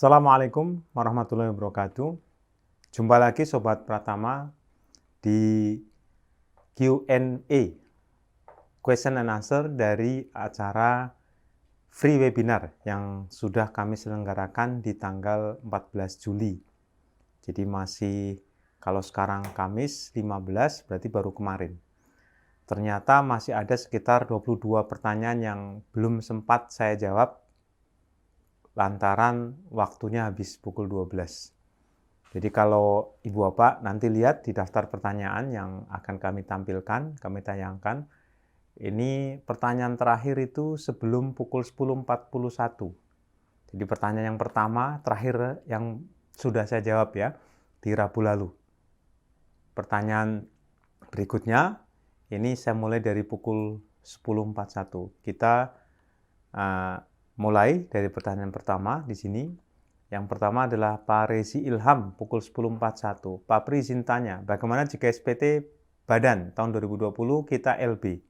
Assalamualaikum warahmatullahi wabarakatuh. Jumpa lagi Sobat Pratama di Q&A, question and answer dari acara free webinar yang sudah kami selenggarakan di tanggal 14 Juli. Jadi masih, kalau sekarang Kamis 15, berarti baru kemarin. Ternyata masih ada sekitar 22 pertanyaan yang belum sempat saya jawab lantaran waktunya habis pukul 12. Jadi kalau Ibu Bapak nanti lihat di daftar pertanyaan yang akan kami tampilkan, kami tayangkan, ini pertanyaan terakhir itu sebelum pukul 10.41. Jadi pertanyaan yang pertama, terakhir yang sudah saya jawab ya, di Rabu lalu. Pertanyaan berikutnya, ini saya mulai dari pukul 10.41. Kita mulai dari pertanyaan pertama di sini. Yang pertama adalah Pak Rezi Ilham, pukul 10.41. Pak Pri izin tanya, bagaimana jika SPT Badan tahun 2020 kita LB?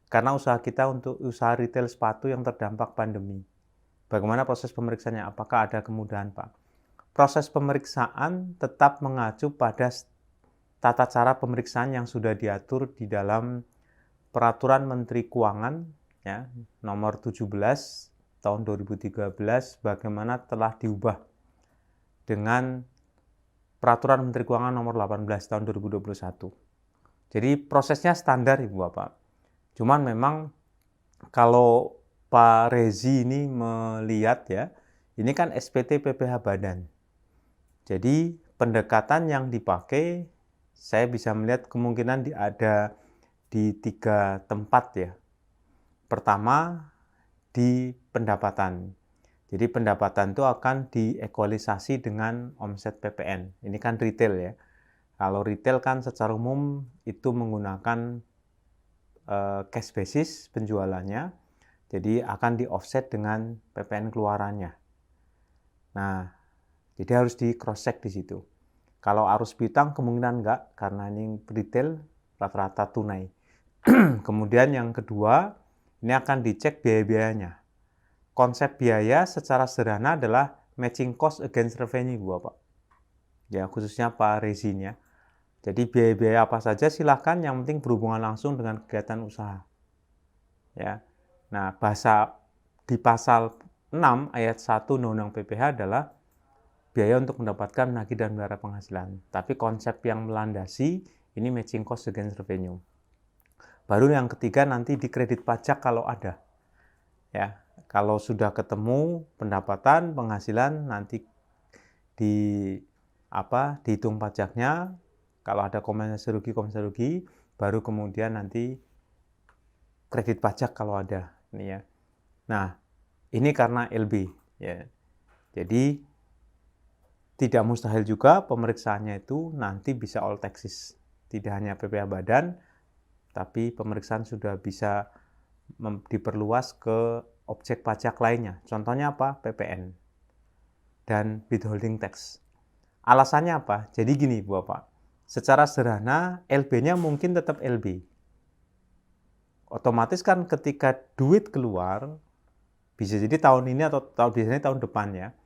Karena usaha kita untuk usaha retail sepatu yang terdampak pandemi. Bagaimana proses pemeriksaannya? Apakah ada kemudahan, Pak? Proses pemeriksaan tetap mengacu pada tata cara pemeriksaan yang sudah diatur di dalam Peraturan Menteri Keuangan ya, nomor 17 tahun 2013 bagaimana telah diubah dengan Peraturan Menteri Keuangan nomor 18 tahun 2021. Jadi prosesnya standar Ibu Bapak. Cuman memang kalau Pak Rezi ini melihat ya, ini kan SPT PPH Badan. Jadi pendekatan yang dipakai saya bisa melihat kemungkinan ada di 3 tempat ya. Pertama, di pendapatan. Jadi pendapatan itu akan diekualisasi dengan omset PPN. Ini kan retail ya. Kalau retail kan secara umum itu menggunakan cash basis penjualannya. Jadi akan di offset dengan PPN keluarannya. Nah, jadi harus di cross check di situ. Kalau arus piutang kemungkinan enggak karena ini retail rata-rata tunai. Kemudian yang kedua, ini akan dicek biaya-biayanya. Konsep biaya secara sederhana adalah matching cost against revenue, Bapak. Ya, khususnya Pak Rezin ya. Jadi biaya-biaya apa saja silahkan, yang penting berhubungan langsung dengan kegiatan usaha. Ya. Nah, bahasa di pasal 6 ayat 1 Undang-Undang PPH adalah biaya untuk mendapatkan menagih dan memelihara penghasilan. Tapi konsep yang melandasi ini matching cost against revenue. Baru yang ketiga nanti di kredit pajak kalau ada. Ya, kalau sudah ketemu pendapatan, penghasilan nanti dihitung pajaknya. Kalau ada kompensasi rugi, baru kemudian nanti kredit pajak kalau ada. Ini ya. Nah, ini karena LB ya. Jadi tidak mustahil juga pemeriksaannya itu nanti bisa all taxes. Tidak hanya PPH Badan, tapi pemeriksaan sudah bisa diperluas ke objek pajak lainnya. Contohnya apa? PPN dan withholding tax. Alasannya apa? Jadi gini, Bapak. Secara sederhana, LB-nya mungkin tetap LB. Otomatis kan ketika duit keluar, bisa jadi tahun ini atau biasanya tahun depan ya.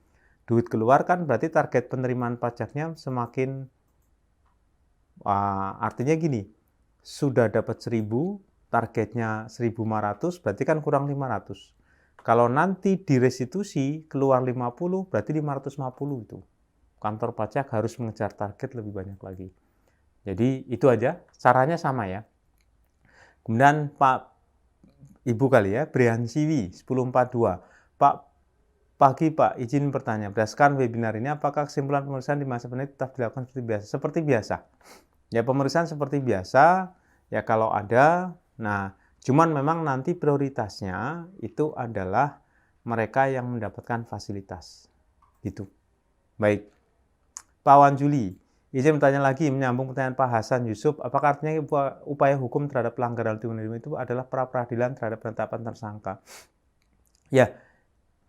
Duit keluar kan berarti target penerimaan pajaknya semakin, artinya gini, sudah dapat 1.000, targetnya 1.500, berarti kan kurang 500. Kalau nanti direstitusi keluar 50, berarti 550 itu. Kantor pajak harus mengejar target lebih banyak lagi. Jadi itu aja, caranya sama ya. Kemudian Pak Ibu kali ya, Brian Siwi 1042. Pagi Pak, izin bertanya, berdasarkan webinar ini apakah kesimpulan pemeriksaan di masa pandemi tetap dilakukan seperti biasa? Seperti biasa. Ya pemeriksaan seperti biasa, ya kalau ada. Nah, cuman memang nanti prioritasnya itu adalah mereka yang mendapatkan fasilitas. Gitu. Baik. Pak Wan Juli, izin bertanya lagi, menyambung pertanyaan Pak Hasan Yusuf, apakah artinya upaya hukum terhadap pelanggaran itu adalah pra-peradilan terhadap penetapan tersangka? Ya,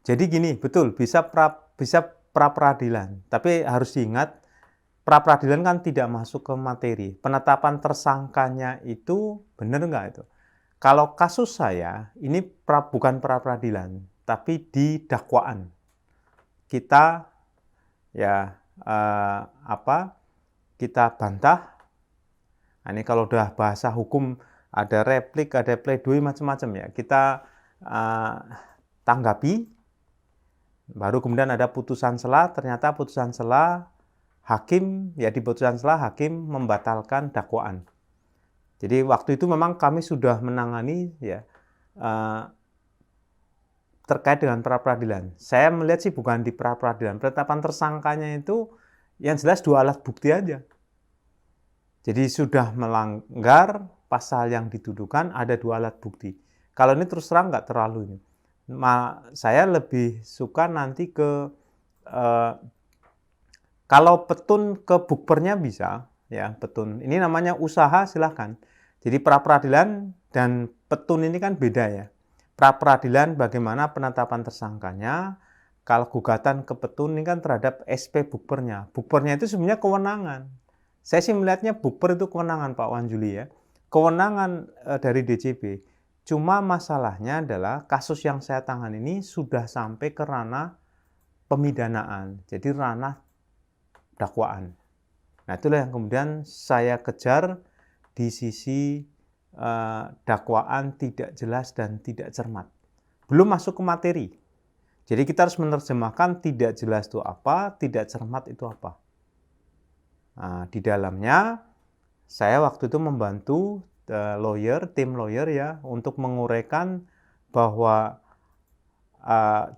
jadi gini, betul, bisa pra-peradilan, tapi harus diingat, pra-peradilan kan tidak masuk ke materi. Penetapan tersangkanya itu benar nggak itu? Kalau kasus saya, ini bukan pra-peradilan, tapi di dakwaan. Kita ya kita bantah. Nah, ini kalau udah bahasa hukum ada replik, ada pledoi macam-macam ya. Kita tanggapi, baru kemudian ada putusan sela. Ternyata putusan sela hakim, ya di putusan sela hakim membatalkan dakwaan. Jadi waktu itu memang kami sudah menangani ya terkait dengan pra-peradilan. Saya melihat sih bukan di pra-peradilan. Penetapan tersangkanya itu yang jelas 2 alat bukti aja. Jadi sudah melanggar pasal yang dituduhkan, ada 2 alat bukti. Kalau ini terus terang nggak terlalu ini. Saya lebih suka nanti ke kalau petun ke bukpernya bisa, ya petun. Ini namanya usaha silahkan. Jadi pra-peradilan dan petun ini kan beda ya. Pra-peradilan bagaimana penetapan tersangkanya, kalau gugatan ke petun ini kan terhadap SP bukpernya. Bukpernya itu sebenarnya kewenangan. Saya sih melihatnya bukper itu kewenangan Pak Wan Juli ya. Kewenangan dari DJP. Cuma masalahnya adalah kasus yang saya tangani ini sudah sampai ke ranah pemidanaan. Jadi ranah dakwaan. Nah itulah yang kemudian saya kejar di sisi dakwaan tidak jelas dan tidak cermat. Belum masuk ke materi. Jadi kita harus menerjemahkan tidak jelas itu apa, tidak cermat itu apa. Nah, di dalamnya saya waktu itu membantu tim lawyer ya untuk menguraikan bahwa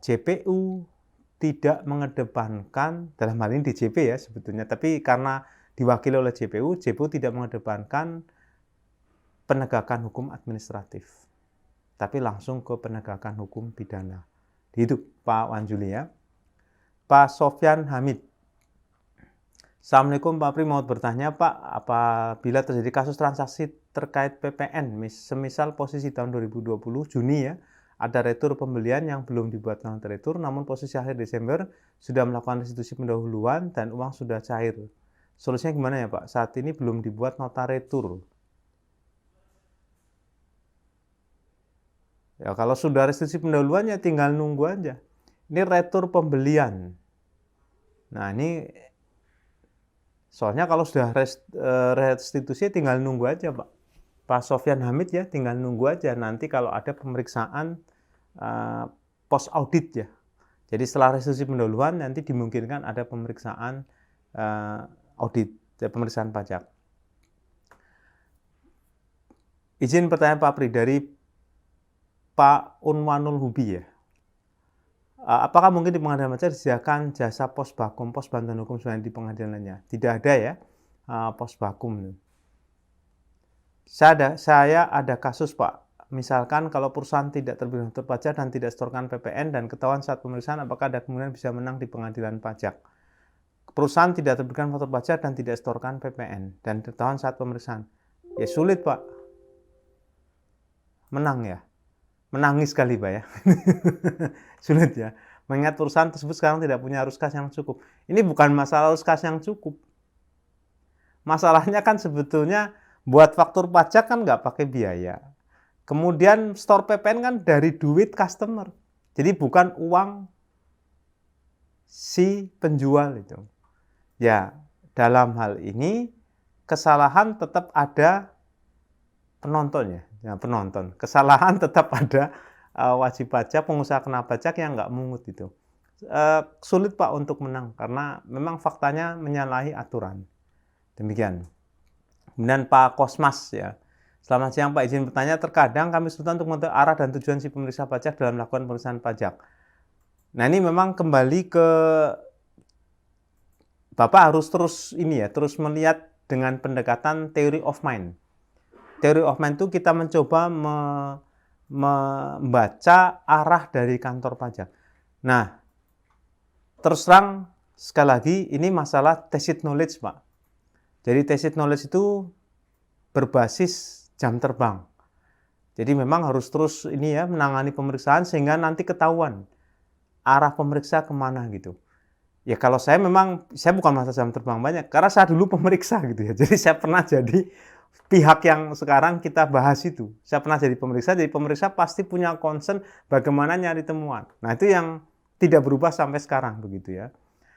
JPU tidak mengedepankan, dalam hal ini DJP ya sebetulnya, tapi karena diwakili oleh JPU tidak mengedepankan penegakan hukum administratif, tapi langsung ke penegakan hukum pidana. Itu Pak Wan Juli ya. Pak Sofyan Hamid. Assalamualaikum Pak Pri, mau bertanya Pak, apabila terjadi kasus transaksi terkait PPN, semisal posisi tahun 2020 Juni ya, ada retur pembelian yang belum dibuat nota retur, namun posisi akhir Desember sudah melakukan restitusi pendahuluan dan uang sudah cair. Solusinya gimana ya Pak? Saat ini belum dibuat nota retur. Ya kalau sudah restitusi pendahuluan ya tinggal nunggu aja. Ini retur pembelian. Nah ini soalnya kalau sudah restitusi tinggal nunggu aja Pak. Pak Sofyan Hamid ya tinggal nunggu aja nanti kalau ada pemeriksaan post audit ya. Jadi setelah restitusi pendahuluan nanti dimungkinkan ada pemeriksaan audit, pemeriksaan pajak. Izin pertanyaan Pak Pri dari Pak Unwanul Hubi ya. Apakah mungkin di pengadilan pajak disediakan jasa pos bakum, pos bantuan hukum sebenarnya di pengadilan lainnya? Tidak ada ya pos bakum. Saya ada kasus Pak. Misalkan kalau perusahaan tidak terbit faktur pajak dan tidak setorkan PPN dan ketahuan saat pemeriksaan, apakah ada kemungkinan bisa menang di pengadilan pajak? Perusahaan tidak terbitkan faktur pajak dan tidak setorkan PPN dan ketahuan saat pemeriksaan. Ya sulit Pak. Menang ya. Menangis kali Pak ya. Sulit ya. Mengingat perusahaan tersebut sekarang tidak punya arus kas yang cukup. Ini bukan masalah arus kas yang cukup. Masalahnya kan sebetulnya buat faktur pajak kan nggak pakai biaya. Kemudian store PPN kan dari duit customer. Jadi bukan uang si penjual itu. Ya, dalam hal ini kesalahan tetap ada penonton ya. Ya, penonton. Kesalahan tetap ada wajib pajak, pengusaha kena pajak yang nggak mungut itu. Sulit Pak untuk menang karena memang faktanya menyalahi aturan. Demikian. Kemudian Pak Kosmas ya. Selamat siang Pak, izin bertanya, terkadang kami kesulitan untuk mengetahui arah dan tujuan si pemeriksa pajak dalam melakukan pemeriksaan pajak. Nah ini memang kembali ke Bapak harus terus terus melihat dengan pendekatan theory of mind. Theory of mind itu kita mencoba membaca arah dari kantor pajak. Nah, terus terang sekali lagi ini masalah tacit knowledge Pak. Jadi tacit knowledge itu berbasis jam terbang. Jadi memang harus terus menangani pemeriksaan sehingga nanti ketahuan arah pemeriksa kemana gitu. Ya kalau saya bukan masa jam terbang banyak, karena saya dulu pemeriksa gitu ya. Jadi saya pernah jadi pihak yang sekarang kita bahas itu. Saya pernah jadi pemeriksa pasti punya concern bagaimana nyari temuan. Nah itu yang tidak berubah sampai sekarang begitu ya.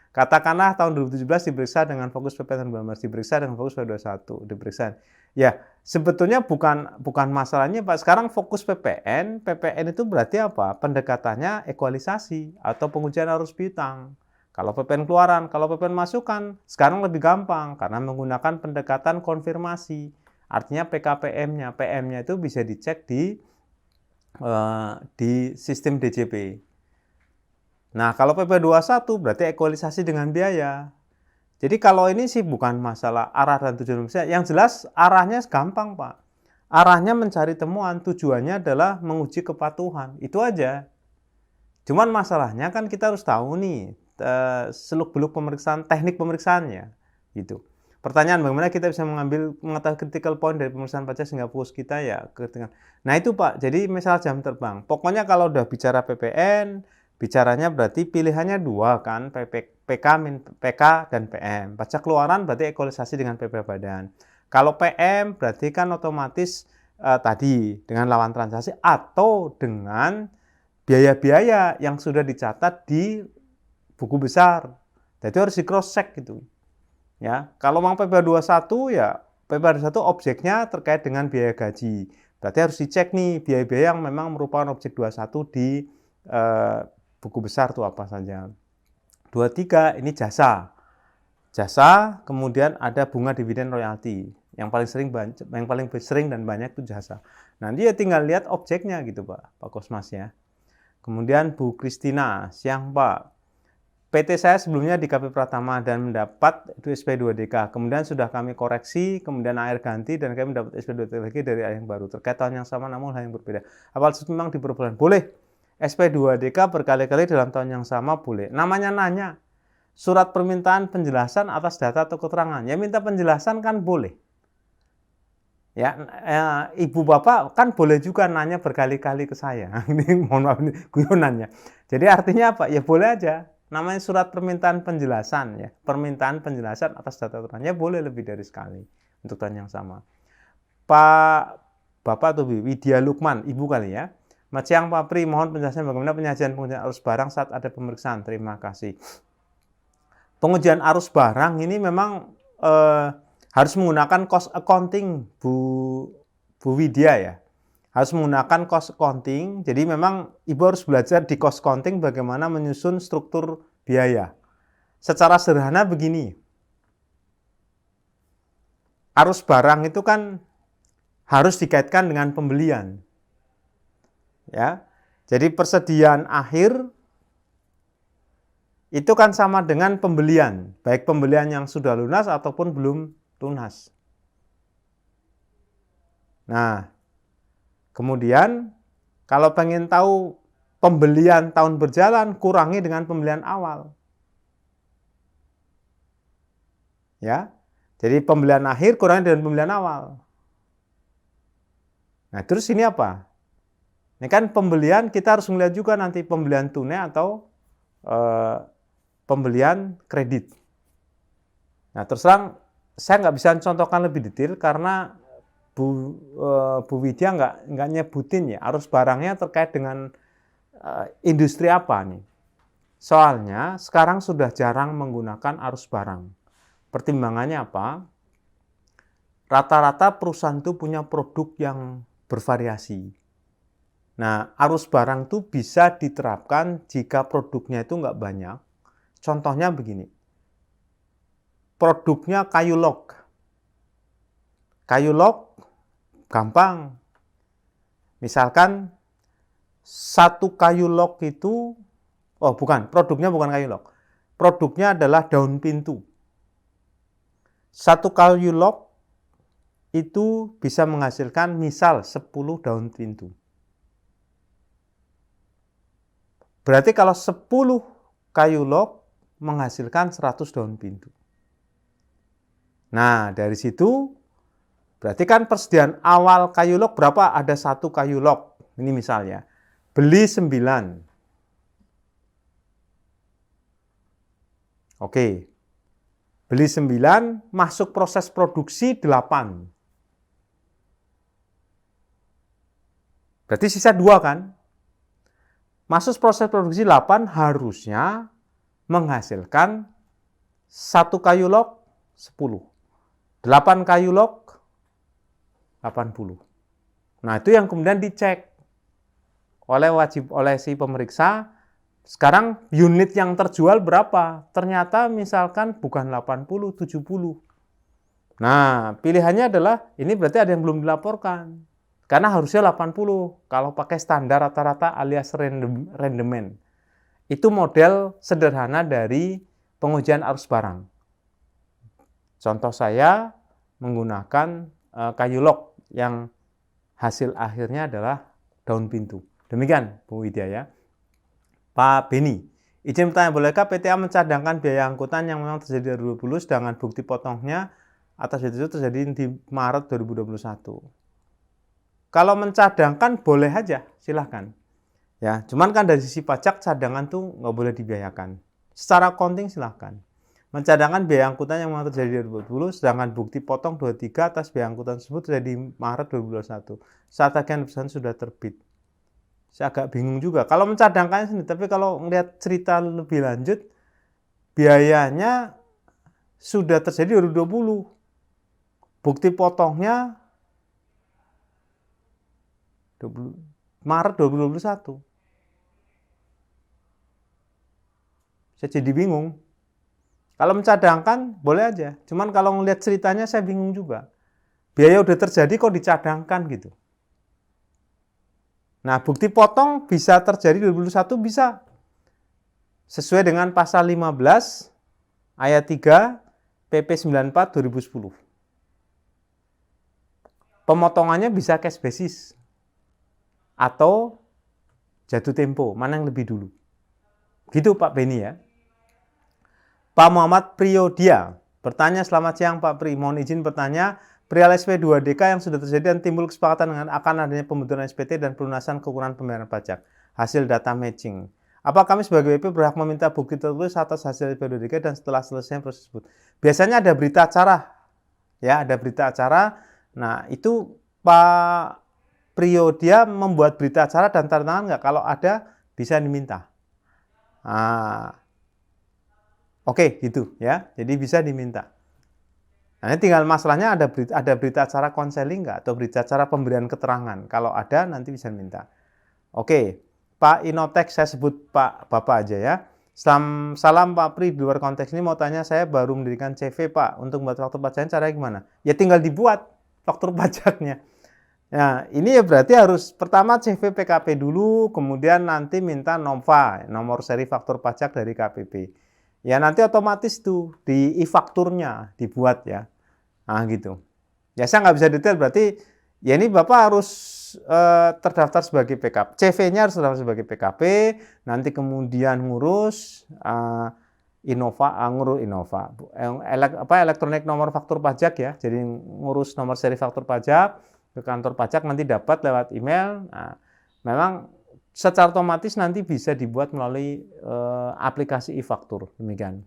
Katakanlah tahun 2017 diperiksa dengan fokus PP tahun 2019, diperiksa dengan fokus PP21, diperiksa. Ya, sebetulnya bukan masalahnya Pak. Sekarang fokus PPN itu berarti apa? Pendekatannya ekualisasi atau pengujian arus piutang. Kalau PPN keluaran, kalau PPN masukan, sekarang lebih gampang karena menggunakan pendekatan konfirmasi. Artinya PKPM-nya, PM-nya itu bisa dicek di sistem DJP. Nah, kalau PP21 berarti ekualisasi dengan biaya. Jadi kalau ini sih bukan masalah arah dan tujuan misalnya. Yang jelas arahnya gampang, Pak. Arahnya mencari temuan, tujuannya adalah menguji kepatuhan. Itu aja. Cuman masalahnya kan kita harus tahu nih seluk-beluk pemeriksaan, teknik pemeriksaannya gitu. Pertanyaan bagaimana kita bisa mengetahui critical point dari pemeriksaan pajak sehingga fokus kita ya Nah itu Pak, jadi misal jam terbang. Pokoknya kalau udah bicara PPN, bicaranya berarti pilihannya dua kan, PK dan PM. Pajak keluaran berarti ekualisasi dengan PP badan. Kalau PM berarti kan otomatis tadi dengan lawan transaksi atau dengan biaya-biaya yang sudah dicatat di buku besar. Jadi harus di cross check gitu. Ya, kalau mau PP21 ya PP21 objeknya terkait dengan biaya gaji. Berarti harus dicek nih biaya-biaya yang memang merupakan objek 21 di buku besar tuh apa saja. 23 ini jasa. Jasa, kemudian ada bunga dividen royalti. Yang paling sering dan banyak itu jasa. Nanti ya tinggal lihat objeknya gitu Pak Kosmas ya. Kemudian Bu Kristina, siang Pak. PT saya sebelumnya di KP Pratama dan mendapat itu SP2DK. Kemudian sudah kami koreksi, kemudian air ganti dan kami mendapat SP2DK lagi dari air yang baru. Terkait tahun yang sama namun hal yang berbeda. Apakah memang diperbolehkan? Boleh. SP2DK berkali-kali dalam tahun yang sama boleh. Namanya nanya. Surat permintaan penjelasan atas data atau keterangan. Ya minta penjelasan kan boleh. Ya, ibu bapak kan boleh juga nanya berkali-kali ke saya. Ini mohon maaf ini guyonannya. Jadi artinya apa? Ya boleh aja. Namanya surat permintaan penjelasan ya. Permintaan penjelasan atas data keterangannya boleh lebih dari sekali untuk tahun yang sama. Pak Bapak atau Widya Lukman, Ibu kali ya. Selamat siang Pak Pri, mohon penjelasan bagaimana penyajian pengujian arus barang saat ada pemeriksaan. Terima kasih. Pengujian arus barang ini memang harus menggunakan cost accounting Bu Widya ya. Harus menggunakan cost accounting. Jadi memang Ibu harus belajar di cost accounting bagaimana menyusun struktur biaya. Secara sederhana begini. Arus barang itu kan harus dikaitkan dengan pembelian. Ya. Jadi persediaan akhir itu kan sama dengan pembelian, baik pembelian yang sudah lunas ataupun belum lunas. Nah, kemudian kalau pengen tahu pembelian tahun berjalan, kurangi dengan pembelian awal. Ya. Jadi pembelian akhir kurangi dengan pembelian awal. Nah, terus ini apa? Ini kan pembelian kita harus melihat juga nanti pembelian tunai atau pembelian kredit. Nah, terus terang saya nggak bisa contohkan lebih detail karena Bu Widya nggak nyebutin ya arus barangnya terkait dengan industri apa nih. Soalnya sekarang sudah jarang menggunakan arus barang. Pertimbangannya apa? Rata-rata perusahaan itu punya produk yang bervariasi. Nah, arus barang itu bisa diterapkan jika produknya itu nggak banyak. Contohnya begini. Produknya kayu log. Kayu log gampang. Misalkan satu kayu log itu, produknya bukan kayu log. Produknya adalah daun pintu. Satu kayu log itu bisa menghasilkan misal 10 daun pintu. Berarti kalau 10 kayu log menghasilkan 100 daun pintu. Nah, dari situ berarti kan persediaan awal kayu log berapa? Ada 1 kayu log. Ini misalnya. Beli 9. Oke. Beli 9, masuk proses produksi 8. Berarti sisa 2 kan? Masuk proses produksi 8 harusnya menghasilkan 1 kayu log 10. 8 kayu log 80. Nah, itu yang kemudian dicek oleh si pemeriksa. Sekarang unit yang terjual berapa? Ternyata misalkan bukan 80, 70. Nah, pilihannya adalah ini berarti ada yang belum dilaporkan. Karena harusnya 80 kalau pakai standar rata-rata alias rendemen. Itu model sederhana dari pengujian arus barang. Contoh saya menggunakan kayu log yang hasil akhirnya adalah daun pintu. Demikian Bu Widya ya. Pak Beni, izin bertanya, bolehkah PTA mencadangkan biaya angkutan yang memang terjadi di 2020 sedangkan bukti potongnya atas itu terjadi di Maret 2021? Kalau mencadangkan boleh aja, silahkan. Ya, cuman kan dari sisi pajak cadangan tuh nggak boleh dibiayakan. Secara accounting silahkan. Mencadangkan biaya angkutan yang memang terjadi di 2020 sedangkan bukti potong 23 atas biaya angkutan tersebut terjadi di Maret 2021. Saat tagihan perusahaan sudah terbit. Saya agak bingung juga. Kalau mencadangkan sendiri, tapi kalau melihat cerita lebih lanjut, biayanya sudah terjadi 2020. Bukti potongnya Maret 2021. Saya jadi bingung. Kalau mencadangkan, boleh aja. Cuman kalau melihat ceritanya, saya bingung juga. Biaya udah terjadi kok dicadangkan gitu. Nah, bukti potong bisa terjadi 2021 bisa. Sesuai dengan pasal 15 ayat 3 PP 94 2010. Pemotongannya bisa cash basis atau jatuh tempo, mana yang lebih dulu. Gitu Pak Beni ya. Pak Muhammad Priyodia bertanya, selamat siang Pak Pri, mohon izin bertanya, perihal SP2DK yang sudah terjadi dan timbul kesepakatan dengan akan adanya pembentukan SPT dan pelunasan kekurangan pembayaran pajak hasil data matching. Apa kami sebagai WP berhak meminta bukti tertulis atas hasil SP2DK dan setelah selesai proses tersebut? Biasanya ada berita acara, ya ada berita acara. Nah itu Pak Priyodia membuat berita acara dan tanda tangan nggak? Kalau ada bisa diminta. Oke, gitu ya. Jadi bisa diminta. Nah, ini tinggal masalahnya ada berita acara konseling nggak atau berita acara pemberian keterangan. Kalau ada nanti bisa minta. Oke, Pak Inotek, saya sebut Pak Bapak aja ya. Salam Pak Pri, di luar konteks ini mau tanya, saya baru mendirikan CV Pak. Untuk membuat faktur pajaknya caranya gimana? Ya tinggal dibuat faktur pajaknya. Nah, ini ya berarti harus pertama CV PKP dulu, kemudian nanti minta NOMFA, nomor seri faktur pajak dari KPP. Ya nanti otomatis tuh di e-fakturnya dibuat ya. Nah gitu. Ya saya nggak bisa detail, berarti ya ini Bapak harus terdaftar sebagai PKP. CV-nya harus terdaftar sebagai PKP, nanti kemudian ngurus elektronik nomor faktur pajak ya. Jadi ngurus nomor seri faktur pajak ke kantor pajak, nanti dapat lewat email. Nah, memang secara otomatis nanti bisa dibuat melalui aplikasi e-faktur. Demikian.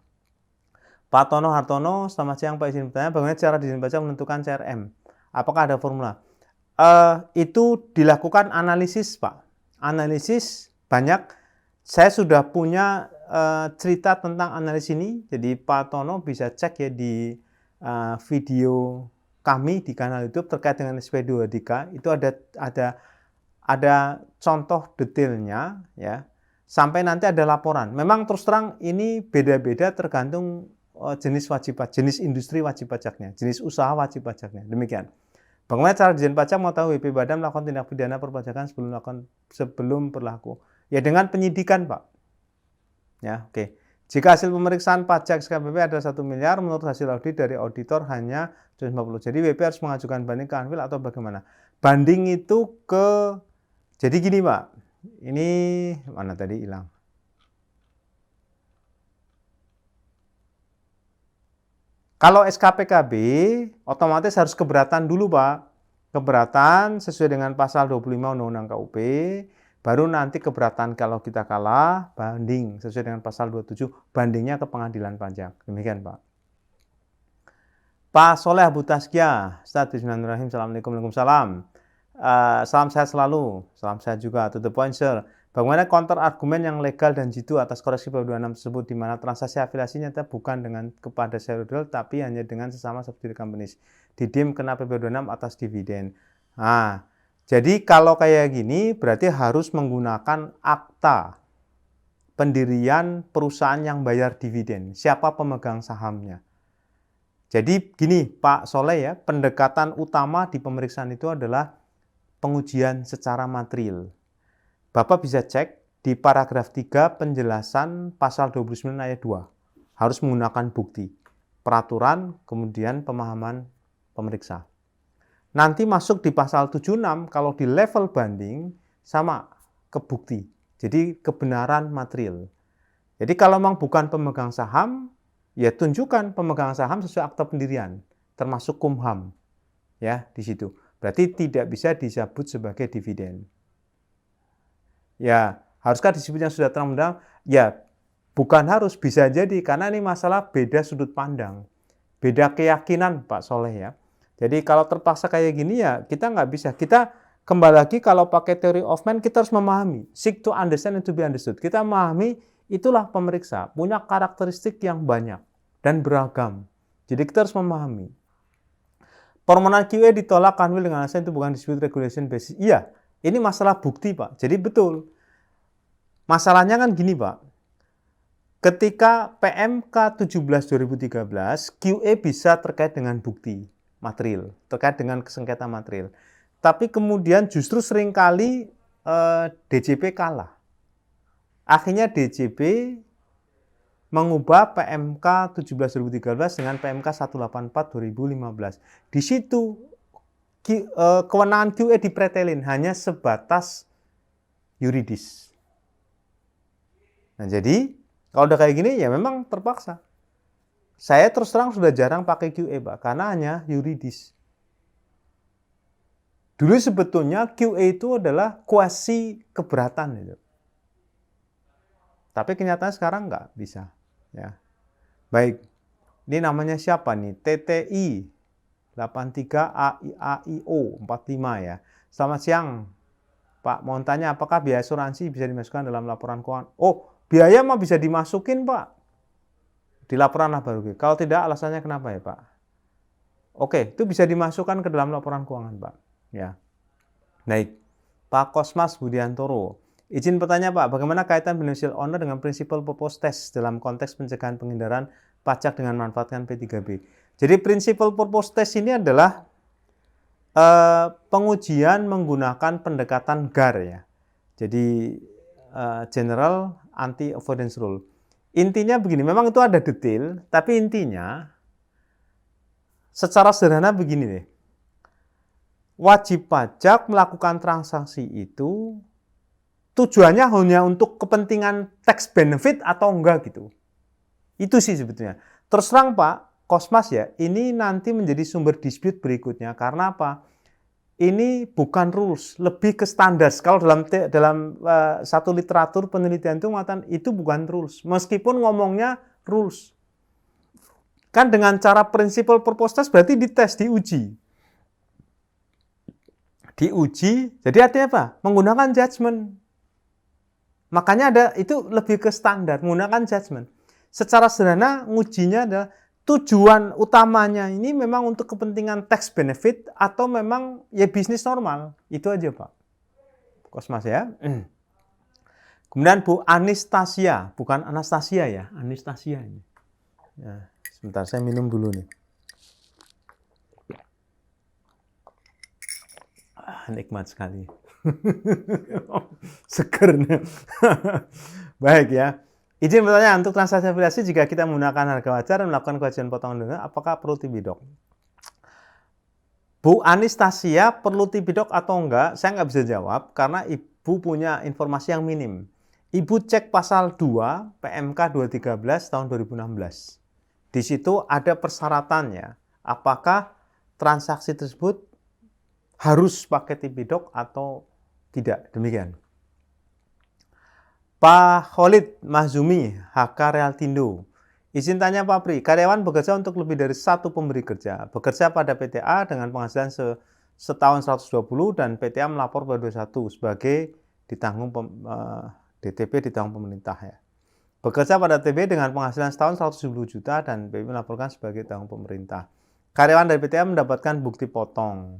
Pak Tono Hartono, selamat siang Pak, izin bertanya, bagaimana cara Dijen Pajak menentukan CRM? Apakah ada formula? Itu dilakukan analisis Pak. Analisis banyak. Saya sudah punya cerita tentang analisis ini. Jadi Pak Tono bisa cek ya di video kami di kanal YouTube terkait dengan SP2DK. Itu ada contoh detailnya ya, sampai nanti ada laporan. Memang terus terang ini beda-beda tergantung jenis industri wajib pajaknya, jenis usaha wajib pajaknya. Demikian. Bagaimana cara Dijen Pajak mau tahu WP Badan melakukan tindak pidana perpajakan sebelum berlaku? Ya dengan penyidikan Pak. Ya, oke. Jika hasil pemeriksaan pajak SKPP ada 1 miliar, menurut hasil audit dari auditor hanya 150. Jadi WP harus mengajukan banding ke Anwil atau bagaimana? Banding itu jadi gini Pak, ini mana tadi hilang. Kalau SKPKB otomatis harus keberatan dulu Pak. Keberatan sesuai dengan pasal 25 Undang-Undang KUP, baru nanti keberatan kalau kita kalah, banding sesuai dengan pasal 27, bandingnya ke pengadilan pajak. Demikian Pak. Pak Soleh Abu Taskia, Bismillahirrahmanirrahim. Assalamualaikum, waalaikumsalam. Salam sehat selalu, salam sehat juga, to the point sir. Bagaimana counter argumen yang legal dan jitu atas koreksi PP26 tersebut, di mana transaksi afiliasi nyata bukan dengan kepada shareholder tapi hanya dengan sesama subsidiary companies. Didim kena PP26 atas dividen. Nah, jadi kalau kayak gini berarti harus menggunakan akta pendirian perusahaan yang bayar dividen. Siapa pemegang sahamnya? Jadi gini Pak Soleh ya, pendekatan utama di pemeriksaan itu adalah pengujian secara material. Bapak bisa cek di paragraf 3 penjelasan pasal 29 ayat 2. Harus menggunakan bukti, peraturan, kemudian pemahaman pemeriksa. Nanti masuk di pasal 76, kalau di level banding, sama ke bukti. Jadi kebenaran material. Jadi kalau memang bukan pemegang saham, ya tunjukkan pemegang saham sesuai akta pendirian, termasuk Kumham. Ya, di situ. Berarti tidak bisa disebut sebagai dividen. Ya, haruskah disebut yang sudah terang-benderang? Ya, bukan harus, bisa jadi karena ini masalah beda sudut pandang, beda keyakinan Pak Soleh ya. Jadi kalau terpaksa kayak gini ya kita nggak bisa. Kita kembali lagi kalau pakai theory of mind kita harus memahami, seek to understand and to be understood. Kita memahami itulah pemeriksa, punya karakteristik yang banyak dan beragam. Jadi kita harus memahami. Permohonan QA ditolak Kanwil dengan alasan itu bukan dispute regulation basis. Iya, ini masalah bukti Pak. Jadi betul. Masalahnya kan gini Pak. Ketika PMK 17/2013, QA bisa terkait dengan bukti material, terkait dengan sengketa material. Tapi kemudian justru seringkali DJP kalah. Akhirnya DJP mengubah PMK 17/2013 dengan PMK 184/2015. Di situ kewenangan QA dipretelin hanya sebatas yuridis. Nah, jadi kalau udah kayak gini ya memang terpaksa. Saya terus terang sudah jarang pakai QA, Pak, karena hanya yuridis. Dulu sebetulnya QA itu adalah kuasi keberatan gitu. Tapi kenyataannya sekarang nggak bisa. Ya. Baik, ini namanya siapa nih? TTI 83 AIO 45 ya. Selamat siang, Pak. Mau tanya apakah biaya asuransi bisa dimasukkan dalam laporan keuangan? Oh, biaya mah bisa dimasukin, Pak. Di laporan laba rugi. Kalau tidak, alasannya kenapa ya, Pak? Oke, itu bisa dimasukkan ke dalam laporan keuangan, Pak. Ya. Baik. Pak Kosmas Budiantoro. Izin bertanya, Pak, bagaimana kaitan beneficial owner dengan principal purpose test dalam konteks pencegahan penghindaran pajak dengan memanfaatkan P3B? Jadi principal purpose test ini adalah pengujian menggunakan pendekatan GAR ya. Jadi General Anti-Avoidance Rule. Intinya begini, memang itu ada detail, tapi intinya secara sederhana begini deh. Wajib pajak melakukan transaksi itu tujuannya hanya untuk kepentingan tax benefit atau enggak gitu. Itu sih sebetulnya. Terus terang Pak Kosmas ya, ini nanti menjadi sumber dispute berikutnya. Karena apa? Ini bukan rules, lebih ke standar. Kalau dalam satu literatur penelitian itu mengatakan itu bukan rules. Meskipun ngomongnya rules. Kan dengan cara principal purpose test berarti dites, diuji. Diuji, jadi artinya apa? Menggunakan judgment. Makanya ada itu lebih ke standar, menggunakan judgment. Secara sederhana, ngujinya adalah tujuan utamanya ini memang untuk kepentingan tax benefit atau memang ya bisnis normal. Itu aja Pak Kosmas ya. Kemudian Bu Anastasia, bukan Anastasia ya, Anastasia ini. Ya, sebentar saya minum dulu nih. Nikmat sekali. Segernya. Baik ya. Izin bertanya, untuk transaksi afiliasi jika kita menggunakan harga wajar dan melakukan kewajiban potongan dana, apakah perlu tibidok? Bu Anastasia perlu tibidok atau enggak? Saya nggak bisa jawab karena Ibu punya informasi yang minim. Ibu cek pasal 2 PMK 213 tahun 2016. Di situ ada persyaratannya. Apakah transaksi tersebut harus pakai tibidok atau tidak? Demikian. Pak Khalid Mahzumi, HK Realtindo. Izin tanya Pak Pri, karyawan bekerja untuk lebih dari satu pemberi kerja. Bekerja pada PTA dengan penghasilan setahun 120 dan PTA melapor pada 21 sebagai DTP ditanggung pemerintah ya. Bekerja pada TB dengan penghasilan setahun 170 juta dan PB melaporkan sebagai tanggung pemerintah. Karyawan dari PTA mendapatkan bukti potong.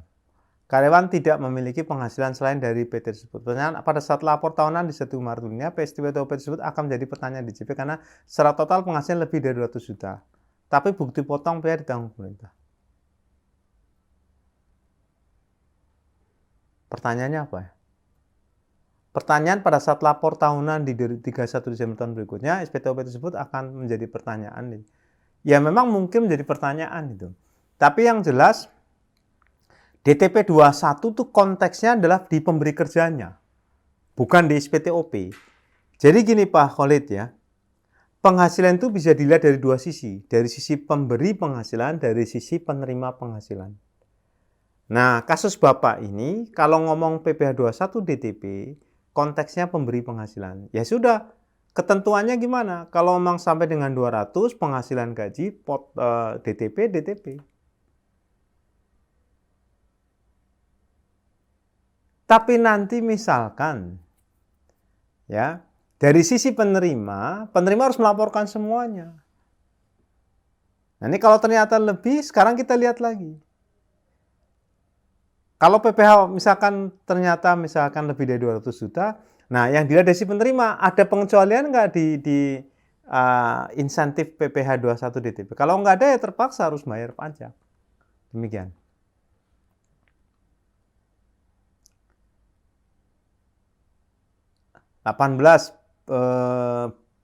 Karyawan tidak memiliki penghasilan selain dari PT tersebut. Pertanyaan, pada saat lapor tahunan di 1 Maret ini, peristiwa TOP tersebut akan menjadi pertanyaan di JP karena secara total penghasilan lebih dari 200 juta. Tapi bukti potong PA ditanggung pemerintah. Pertanyaannya apa ya? Pertanyaan pada saat lapor tahunan di 31 Desember tahun berikutnya, SPTOP tersebut akan menjadi pertanyaan. Ya memang mungkin menjadi pertanyaan itu. Tapi yang jelas, DTP 21 itu konteksnya adalah di pemberi kerjanya, bukan di SPTOP. Jadi gini Pak Khalid ya, penghasilan itu bisa dilihat dari dua sisi. Dari sisi pemberi penghasilan, dari sisi penerima penghasilan. Nah, kasus Bapak ini, kalau ngomong PPh 21 DTP, konteksnya pemberi penghasilan. Ya sudah, ketentuannya gimana? Kalau memang sampai dengan 200 penghasilan gaji DTP. Tapi nanti misalkan ya, dari sisi penerima harus melaporkan semuanya. Nah, ini kalau ternyata lebih, sekarang kita lihat lagi. Kalau PPh misalkan ternyata lebih dari 200 juta, nah yang dilihat dari si penerima, ada pengecualian nggak di insentif PPh 21 DTP? Kalau nggak ada ya terpaksa harus bayar pajak. Demikian.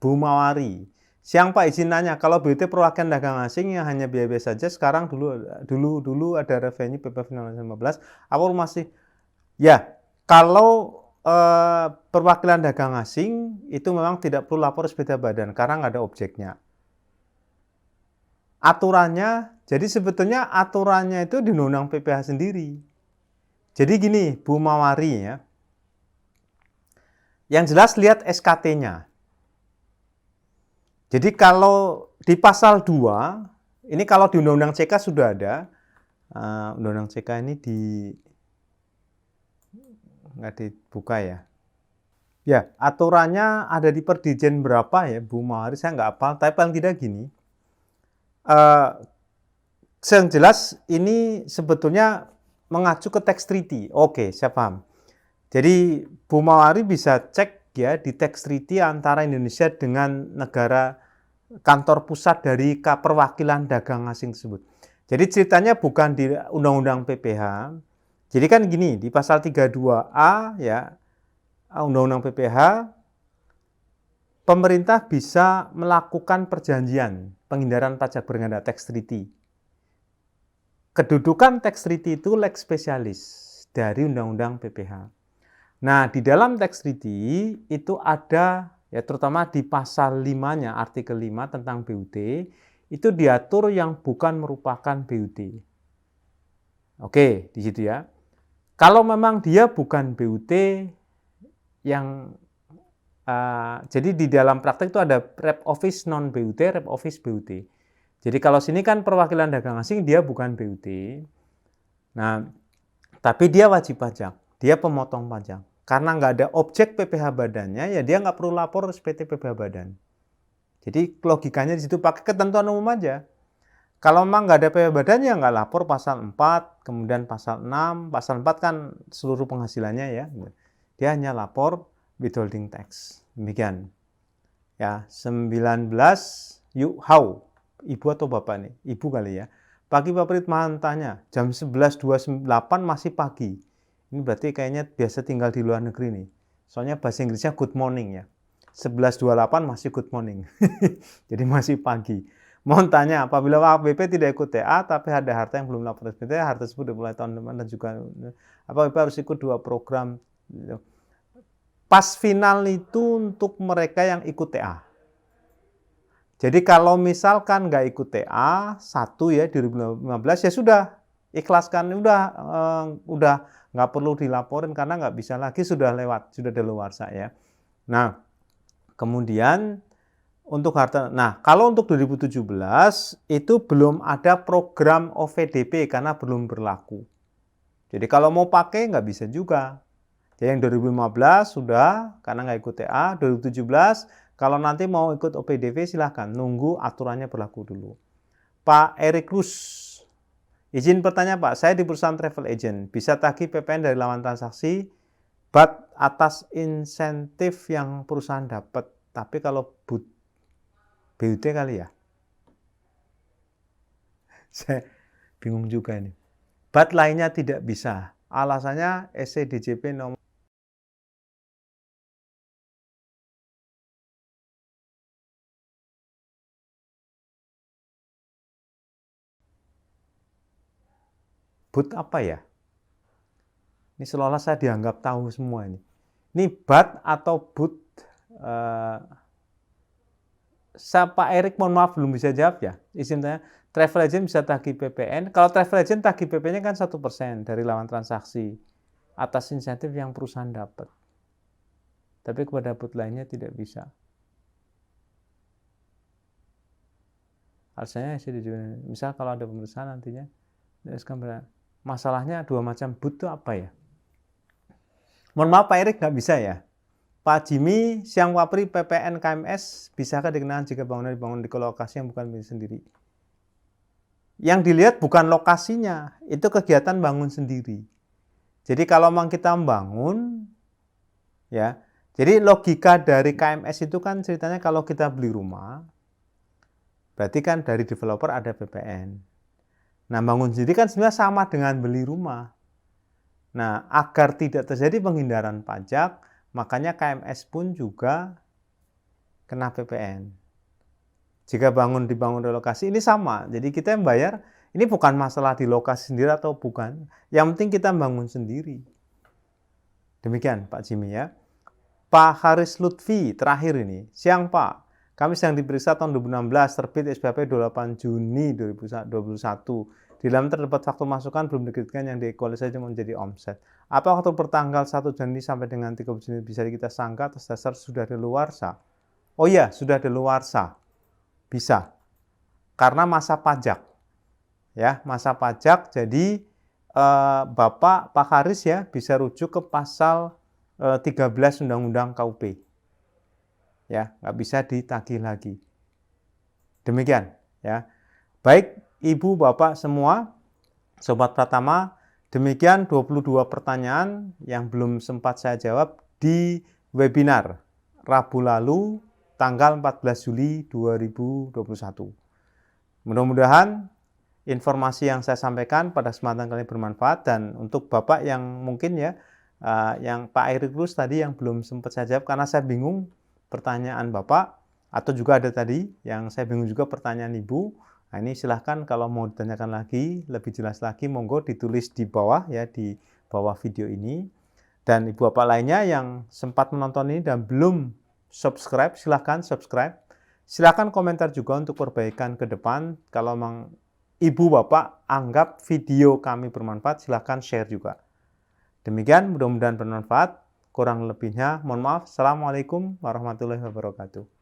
Bu Mawari. Siang Pak, izin nanya, kalau BUT perwakilan dagang asing yang hanya biaya saja, sekarang dulu ada revenue PPh 2015, apa masih? Ya, kalau perwakilan dagang asing itu memang tidak perlu lapor SPT badan karena nggak ada objeknya. Aturannya, jadi sebetulnya aturannya itu di Undang-Undang PPh sendiri. Jadi gini, Bu Mawari ya. Yang jelas lihat SKT-nya. Jadi kalau di pasal 2, ini kalau di Undang-Undang CK sudah ada, Undang-Undang CK ini nggak dibuka ya. Ya, aturannya ada di Perdijen berapa ya, Bu Mawari, saya nggak hafal, tapi paling tidak gini. Yang jelas ini sebetulnya mengacu ke tax treaty. Oke, saya paham. Jadi Bu Mawari bisa cek ya di tax treaty antara Indonesia dengan negara kantor pusat dari perwakilan dagang asing tersebut. Jadi ceritanya bukan di Undang-Undang PPh. Jadi kan gini, di pasal 32A ya Undang-Undang PPh, pemerintah bisa melakukan perjanjian penghindaran pajak berganda tax treaty. Kedudukan tax treaty itu lex specialis dari Undang-Undang PPh. Nah, di dalam tax treaty itu ada, ya terutama di pasal 5-nya, artikel 5 tentang BUT, itu diatur yang bukan merupakan BUT. Oke, di situ ya. Kalau memang dia bukan BUT yang, jadi di dalam praktek itu ada rep office non BUT, rep office BUT. Jadi kalau sini kan perwakilan dagang asing, dia bukan BUT. Nah, tapi dia wajib pajak, dia pemotong pajak. Karena nggak ada objek PPh badannya, ya dia nggak perlu lapor SPT PPh badan. Jadi logikanya di situ pakai ketentuan umum aja. Kalau memang nggak ada PPh badannya, nggak lapor pasal 4, kemudian pasal 6. Pasal 4 kan seluruh penghasilannya ya. Dia hanya lapor withholding tax. Demikian. Ya, 19 how? Ibu atau bapak nih? Ibu kali ya. Pagi Pak Pritmahan tanya, jam 11.28 masih pagi. Ini berarti kayaknya biasa tinggal di luar negeri nih. Soalnya bahasa Inggrisnya good morning ya. 11.28 masih good morning. Jadi masih pagi. Mohon tanya, apabila WAKBP tidak ikut TA, tapi ada harta yang belum lapor SPT, harta tersebut dimulai tahun depan dan juga apa harus ikut 2 program. Pas final itu untuk mereka yang ikut TA. Jadi kalau misalkan nggak ikut TA, 1 ya 2015 ya sudah, ikhlaskan, udah nggak perlu dilaporin karena nggak bisa lagi, sudah lewat, sudah daluarsa ya. Nah, kemudian untuk harta, nah kalau untuk 2017 itu belum ada program OVDP karena belum berlaku. Jadi kalau mau pakai nggak bisa juga. Jadi yang 2015 sudah, karena nggak ikut TA. 2017, kalau nanti mau ikut OPDV silahkan, nunggu aturannya berlaku dulu. Pak Erik Rus, izin bertanya Pak, saya di perusahaan travel agent, bisa tagih PPN dari lawan transaksi, BAT atas insentif yang perusahaan dapat. Tapi kalau BUT kali ya? Saya bingung juga ini. BAT lainnya tidak bisa. Alasannya SC-DJP nomor BUT apa ya? Ini seolah-olah saya dianggap tahu semua ini. Ini BAT atau BUT? Pak Erik, mohon maaf belum bisa jawab ya. Izin tanya, travel agent bisa tagih PPN. Kalau travel agent tagih PPN-nya kan 1% dari lawan transaksi atas insentif yang perusahaan dapat. Tapi kepada BUT lainnya tidak bisa. Alasannya misal kalau ada pemeriksaan nantinya, masalahnya dua macam BUT itu apa ya? Mohon maaf Pak Erik nggak bisa ya. Pak Jimmy, siang Wapri PPN KMS bisakah dikenakan jika bangunan dibangun di lokasi yang bukan milik sendiri? Yang dilihat bukan lokasinya, itu kegiatan bangun sendiri. Jadi kalau memang kita membangun, ya, jadi logika dari KMS itu kan ceritanya kalau kita beli rumah, berarti kan dari developer ada PPN. Nah, bangun sendiri kan sebenarnya sama dengan beli rumah. Nah, agar tidak terjadi penghindaran pajak, makanya KMS pun juga kena PPN. Jika dibangun relokasi, ini sama. Jadi kita yang bayar, ini bukan masalah di lokasi sendiri atau bukan. Yang penting kita bangun sendiri. Demikian Pak Jimmy ya. Pak Haris Lutfi, terakhir ini. Siang Pak, kami sedang diperiksa tahun 2016, terbit SPP 28 Juni 2021. Di dalam terdapat faktur masukan belum dikreditkan yang diekualisasi menjadi omset. Apa waktu pertanggal 1 Juni sampai dengan 30 Juni bisa kita sangka atas dasar sudah daluarsa? Oh iya, sudah daluarsa. Bisa. Karena masa pajak. Ya, masa pajak. Jadi Bapak Pak Haris ya bisa rujuk ke pasal 13 Undang-Undang KUP. Ya, nggak bisa ditagih lagi. Demikian ya. Baik Ibu, Bapak semua, Sobat Pratama, demikian 22 pertanyaan yang belum sempat saya jawab di webinar Rabu lalu tanggal 14 Juli 2021. Mudah-mudahan informasi yang saya sampaikan pada kesempatan kali ini bermanfaat, dan untuk Bapak yang mungkin ya, yang Pak Erik Rus tadi yang belum sempat saya jawab karena saya bingung pertanyaan Bapak, atau juga ada tadi yang saya bingung juga pertanyaan Ibu. Nah, ini silahkan kalau mau ditanyakan lagi, lebih jelas lagi, monggo ditulis di bawah ya, di bawah video ini. Dan Ibu Bapak lainnya yang sempat menonton ini dan belum subscribe, silahkan subscribe. Silahkan komentar juga untuk perbaikan ke depan. Kalau memang Ibu Bapak anggap video kami bermanfaat, silahkan share juga. Demikian, mudah-mudahan bermanfaat. Kurang lebihnya, mohon maaf. Assalamualaikum warahmatullahi wabarakatuh.